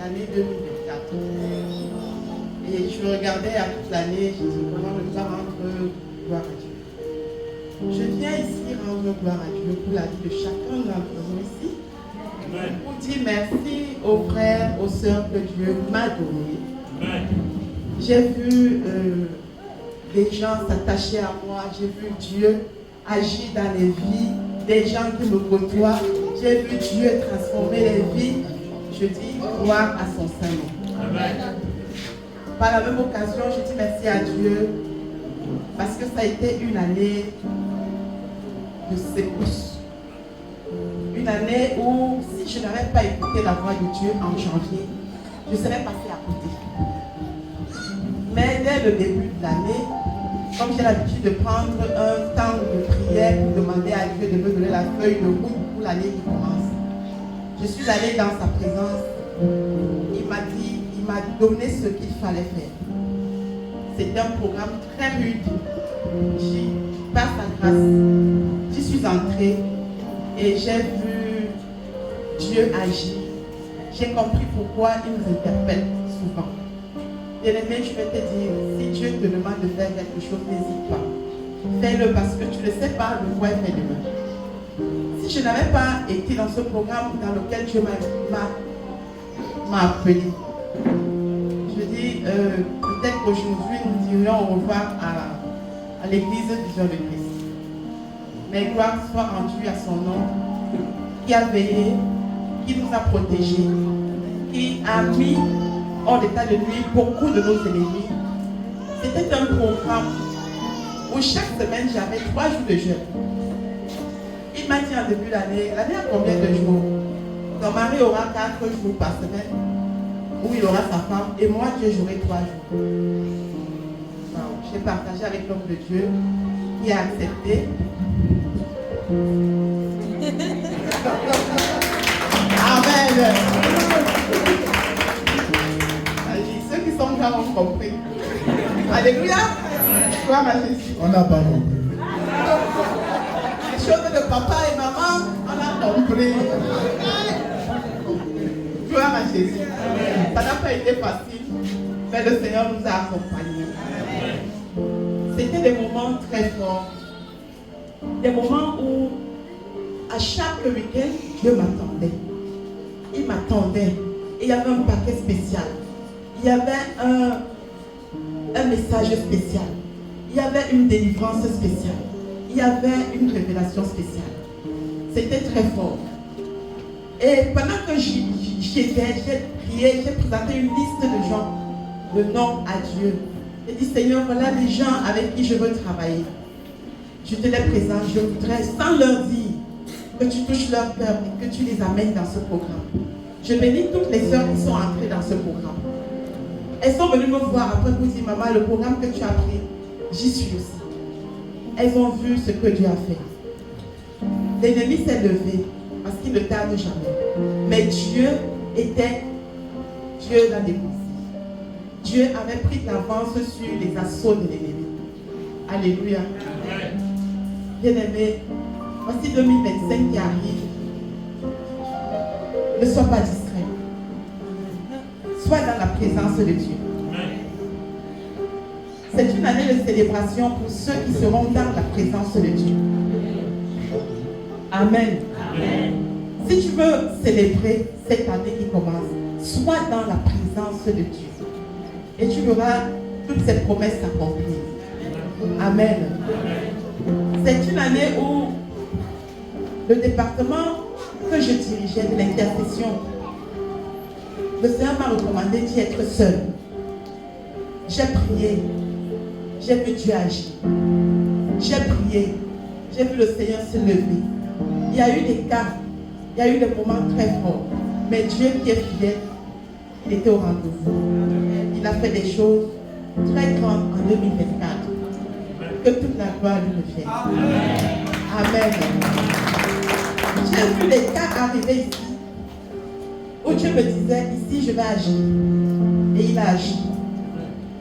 l'année 2024. Et je regardais à toute l'année, je dis comment ne pas rendre gloire à Dieu. Je viens ici rendre gloire à Dieu pour la vie de chacun d'entre nous ici. Pour dire merci aux frères, aux sœurs que Dieu m'a donnés. J'ai vu des gens s'attacher à moi, j'ai vu Dieu agir dans les vies des gens qui me côtoient. J'ai vu Dieu transformer les vies. Je dis gloire à son Saint-Nom. Par la même occasion, je dis merci à Dieu parce que ça a été une année de secousse. Une année où, si je n'avais pas écouté la voix de Dieu en janvier, je serais passée à côté. Mais dès le début de l'année, comme j'ai l'habitude de prendre un temps de prière pour demander à Dieu de me donner la feuille de route pour l'année qui commence, je suis allée dans sa présence. Il m'a donné ce qu'il fallait faire. C'était un programme très rude. Par sa grâce, j'y suis entrée et j'ai vu Dieu agir. J'ai compris pourquoi il nous interpelle souvent. Bien-aimé, je vais te dire, si Dieu te demande de faire quelque chose, n'hésite pas. Fais-le parce que tu ne sais pas le quoi il fait demain. Si je n'avais pas été dans ce programme dans lequel Dieu m'a appelé, je dis, peut-être qu'aujourd'hui nous dirions au revoir à l'église Vision de Christ. Mais gloire soit rendue à son nom, qui a veillé, qui nous a protégés, qui a mis hors d'état de nuit beaucoup de nos ennemis. C'était un programme où chaque semaine j'avais 3 jours de jeûne. Il m'a dit en début d'année, l'année a combien de jours? Ton mari aura 4 jours par semaine où il aura sa femme et moi Dieu j'aurai 3 jours. Wow. J'ai partagé avec l'homme de Dieu qui a accepté. Amen. Ceux qui sont là ont compris. Alléluia. Gloire à Jésus. On n'a pas compris. Les choses de papa et maman, on a compris. Gloire à Jésus. Ça n'a pas été facile, mais le Seigneur nous a accompagnés. C'était des moments très forts. Des moments où, à chaque week-end, Dieu m'attendait. Il m'attendait. Et il y avait un paquet spécial. Il y avait un message spécial. Il y avait une délivrance spéciale. Il y avait une révélation spéciale. C'était très fort. Et pendant que j'y étais, j'ai prié, j'ai présenté une liste de gens, de noms à Dieu. J'ai dit, Seigneur, voilà les gens avec qui je veux travailler. Je te les présente, je voudrais, sans leur dire, que tu touches leur cœur et que tu les amènes dans ce programme. Je bénis toutes les sœurs qui sont entrées dans ce programme. Elles sont venues me voir après pour dire, maman, le programme que tu as pris, j'y suis aussi. Elles ont vu ce que Dieu a fait. L'ennemi s'est levé parce qu'il ne tarde jamais. Mais Dieu était Dieu dans les pensées. Dieu avait pris l'avance sur les assauts de l'ennemi. Alléluia. Bien-aimé, voici 2025 qui arrive. Ne sois pas distrait. Sois dans la présence de Dieu. C'est une année de célébration pour ceux qui seront dans la présence de Dieu. Amen. Amen. Si tu veux célébrer cette année qui commence, sois dans la présence de Dieu. Et tu verras toutes ces promesses s'accomplir. Amen. C'est une année où le département que je dirigeais de l'intercession, le Seigneur m'a recommandé d'y être seul. J'ai prié. J'ai vu Dieu agir. J'ai prié. J'ai vu le Seigneur se lever. Il y a eu des cas. Il y a eu des moments très forts. Mais Dieu qui est fidèle, il était au rendez-vous. Il a fait des choses très grandes en 2024. Que toute la gloire lui revienne. Amen. J'ai vu les cas arriver ici. Où Dieu me disait, ici je vais agir. Et il a agi.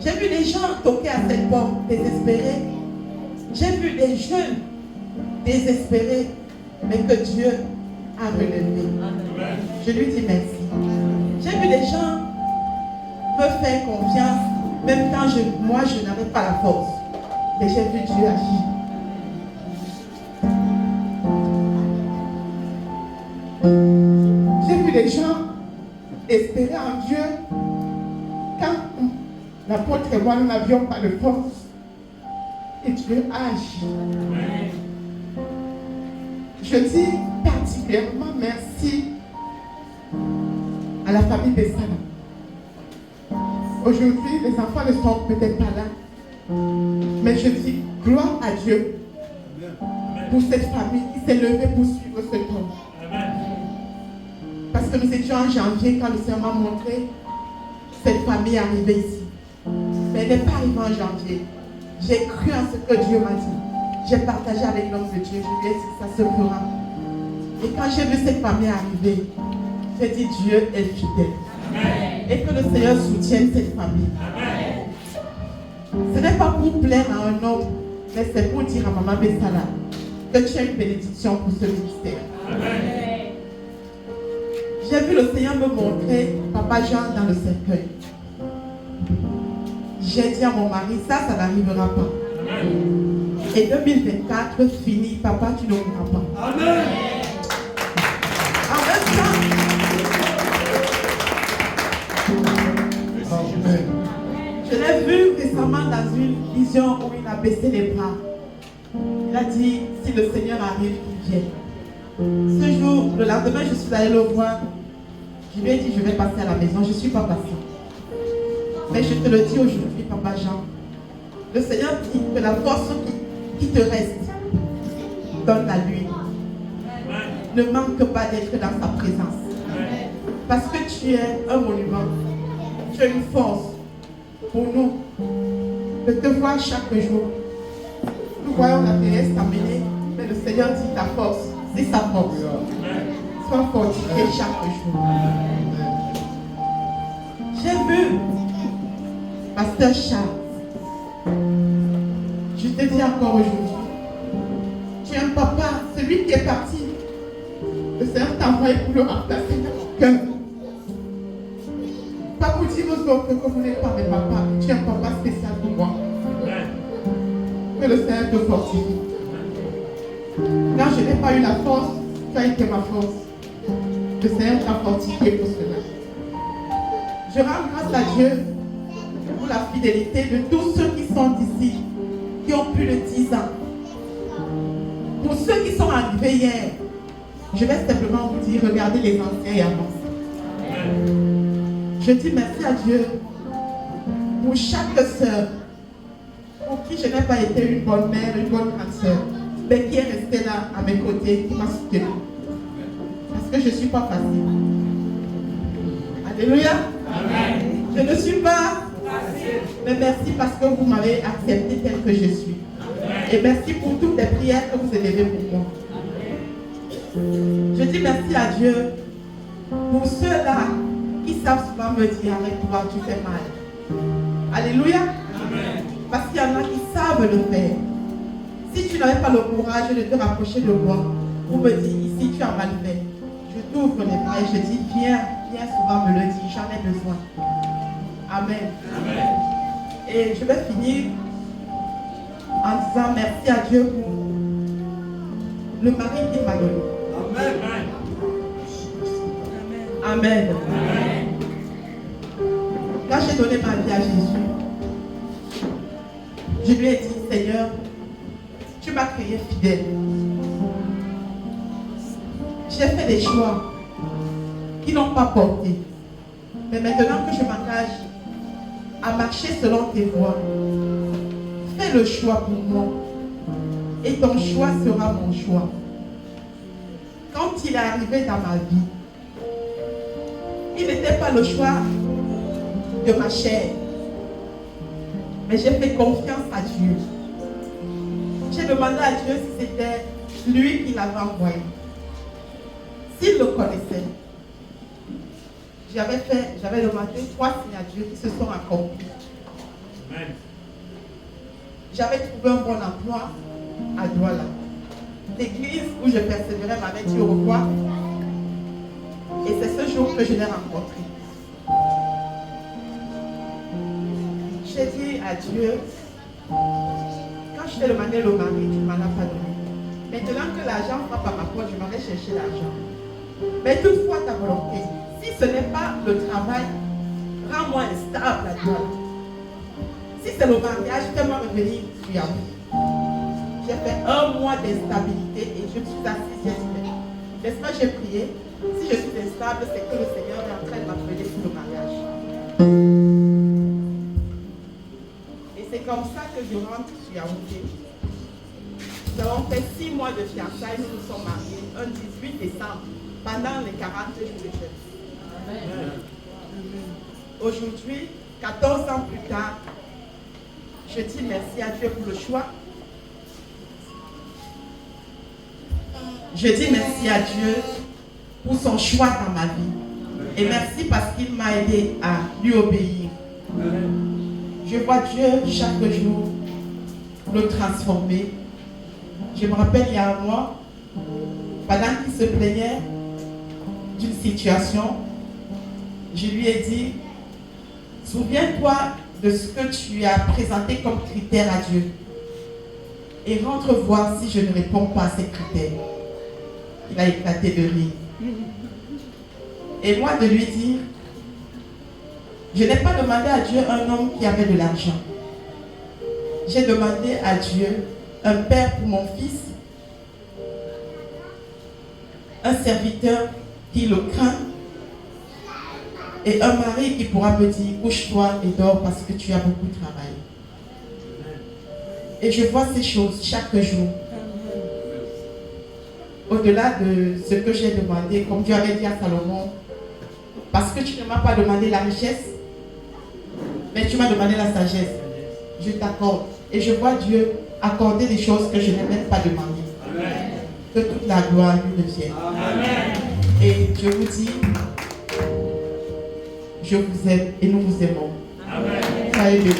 J'ai vu des gens toquer à cette porte, désespérés. J'ai vu des jeunes désespérés, mais que Dieu a relevé. Je lui dis merci. J'ai vu vu des gens me faire confiance, même quand moi je n'avais pas la force. Et j'ai vu Dieu agir. J'ai vu des gens espérer en Dieu quand l'apôtre et moi nous n'avions pas de force. Et Dieu agit. Je dis particulièrement merci à la famille Bessala. Aujourd'hui, les enfants ne sont peut-être pas là. Mais je dis gloire à Dieu pour cette famille qui s'est levée pour suivre ce temps. Parce que nous étions en janvier quand le Seigneur m'a montré cette famille arrivée ici. Mais elle n'est pas arrivée en janvier. J'ai cru en ce que Dieu m'a dit. J'ai partagé avec l'homme de Dieu. Je lui ai dit que ça se fera. Et quand j'ai vu cette famille arriver, j'ai dit Dieu est fidèle. Et que le Seigneur soutienne cette famille. Ce n'est pas pour plaire à un homme, mais c'est pour dire à Maman Bessala que tu as une bénédiction pour ce ministère. J'ai vu le Seigneur me montrer Papa Jean dans le cercueil. J'ai dit à mon mari, ça n'arrivera pas. Et 2024, fini, papa, tu ne mourras pas. Amen. En même temps, je l'ai vu récemment dans une vision où il a baissé les bras. Il a dit, si le Seigneur arrive, qu'il vienne. Ce jour, le lendemain, je suis allée le voir. Je lui ai dit, je vais passer à la maison. Je ne suis pas passée. Mais je te le dis aujourd'hui, Papa Jean. Le Seigneur dit que la force qui te reste, donne-la lui. Ne manque pas d'être dans sa présence. Parce que tu es un monument. Tu as une force pour nous de te voir chaque jour. Nous voyons la terrestre t'amener, mais le Seigneur dit ta force, c'est sa force. Sois fortifié chaque jour. J'ai vu Pasteur Charles. Je te dis encore aujourd'hui, tu es un papa, celui qui est parti. Le Seigneur t'a envoyé pour le remplacer dans ton cœur. Pas pour dire aux autres que vous n'êtes pas mes papas, tu es un papa spécial pour moi. Que le Seigneur te fortifie. Quand je n'ai pas eu la force, tu as été ma force. Le Seigneur t'a fortifié pour cela. Je rends grâce à Dieu pour la fidélité de tous ceux qui sont ici, qui ont plus de 10 ans. Pour ceux qui sont arrivés hier, je vais simplement vous dire, regardez les anciens et avancez. Je dis merci à Dieu pour chaque sœur, pour qui je n'ai pas été une bonne mère, une bonne grande sœur, mais qui est restée là à mes côtés, qui m'a soutenue. Parce que je ne suis pas facile. Alléluia. Amen. Je ne suis pas facile. Mais merci parce que vous m'avez accepté tel que je suis. Amen. Et merci pour toutes les prières que vous élevez pour moi. Amen. Je dis merci à Dieu pour ceux-là qui savent souvent me dire arrête-toi, tu fais mal. Alléluia. Amen. Parce qu'il y en a qui savent le faire. Si tu n'avais pas le courage de te rapprocher de moi pour me dire ici tu as mal fait, je t'ouvre les bras et je dis viens souvent me le dire, j'en ai besoin. Amen. Amen. Et je vais finir en disant merci à Dieu pour le mari qu'il m'a donné. Amen. Amen. Amen. Quand j'ai donné ma vie à Jésus, je lui ai dit, Seigneur, tu m'as créé fidèle. J'ai fait des choix qui n'ont pas porté. Mais maintenant que je m'engage à marcher selon tes voies, fais le choix pour moi. Et ton choix sera mon choix. Quand il est arrivé dans ma vie, il n'était pas le choix de ma chair. Mais j'ai fait confiance à Dieu. J'ai demandé à Dieu si c'était lui qui l'avait envoyé. S'il le connaissait. J'avais demandé 3 signatures qui se sont accomplies. J'avais trouvé un bon emploi à Douala. L'église où je persévérais m'avait dit au revoir. Et c'est ce jour que je l'ai rencontré. j'ai dit à Dieu, quand je t'ai demandé le mari, tu ne m'en as pas donné. Maintenant que l'argent frappe à ma porte, je m'en vais chercher l'argent. Mais toutefois ta volonté, si ce n'est pas le travail, rends-moi instable là-dedans. Si c'est le mariage, fais-moi revenir sur Yahoo. J'ai fait 1 mois d'instabilité et je me suis assise, j'ai dit, n'est-ce pas, j'ai prié. Si je suis instable, c'est que le Seigneur est en train de m'appeler pour le mariage. Et c'est comme ça que je rentre sur Yaoundé. Nous avons fait 6 mois de fiançailles, nous nous sommes mariés un 18 décembre, pendant les 40 jours de jeûne. Aujourd'hui, 14 ans plus tard, je dis merci à Dieu pour le choix. Je dis merci à Dieu pour son choix dans ma vie. Et merci parce qu'il m'a aidé à lui obéir. Je vois Dieu chaque jour le transformer. Je me rappelle il y a un mois, pendant qu'il se plaignait d'une situation, je lui ai dit, souviens-toi de ce que tu as présenté comme critère à Dieu et rentre voir si je ne réponds pas à ces critères. Il a éclaté de rire. Et moi de lui dire, je n'ai pas demandé à Dieu un homme qui avait de l'argent. J'ai demandé à Dieu un père pour mon fils, un serviteur qui le craint et un mari qui pourra me dire, couche-toi et dors parce que tu as beaucoup travaillé. Et je vois ces choses chaque jour. Au-delà de ce que j'ai demandé, comme Dieu avait dit à Salomon, parce que tu ne m'as pas demandé la richesse, mais tu m'as demandé la sagesse. Je t'accorde. Et je vois Dieu accorder des choses que je n'ai même pas demandées. Amen. Que toute la gloire lui revienne. Amen. Et je vous dis, je vous aime et nous vous aimons. Amen. Soyez bénis.